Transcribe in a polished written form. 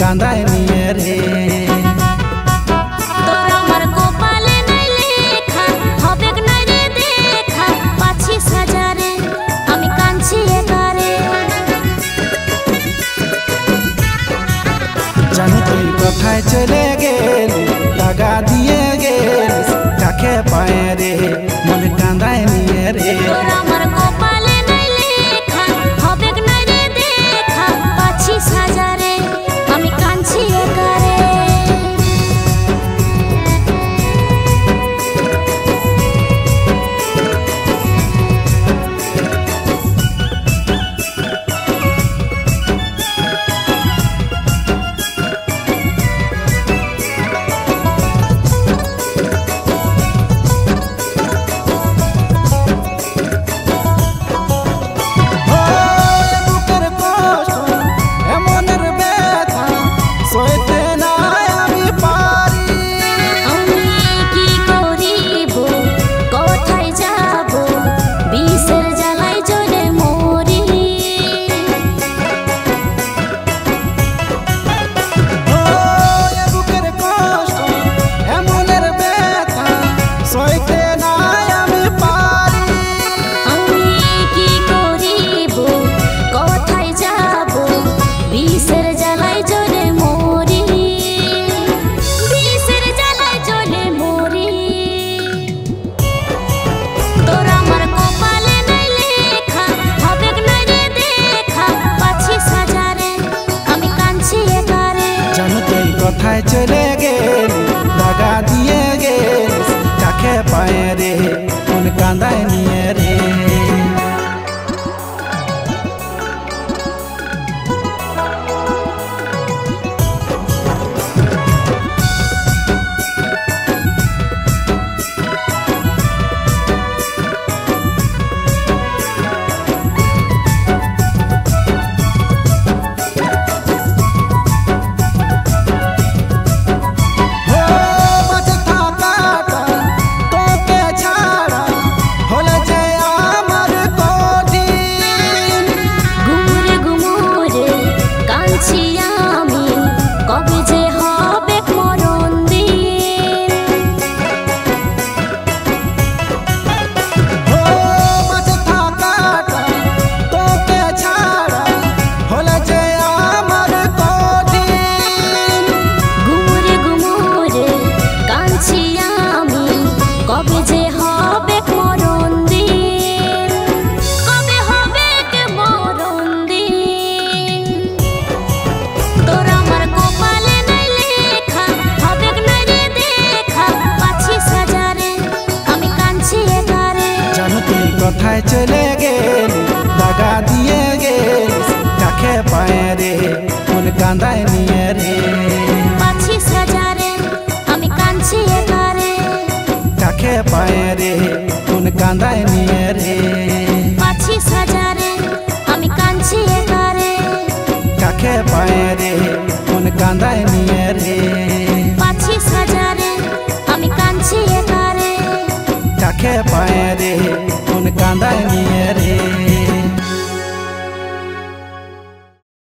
कांदाय निये रे कथाय चले गेल लगा दिए गेल काखे पाए रे मन कांदाय निये रे कथाय चले गेल लगा दिए गेल काखे पाए रे मन कांदाय निये रे कथाय चले गेल लगा दिए गेल काखे पाए रे मन कांदाय निये रे काखे पाए रे मन कांदाय निये रे काखे पाए रे मन कांदाय निये रे काखे पाए रे मन कांदाय निये रे।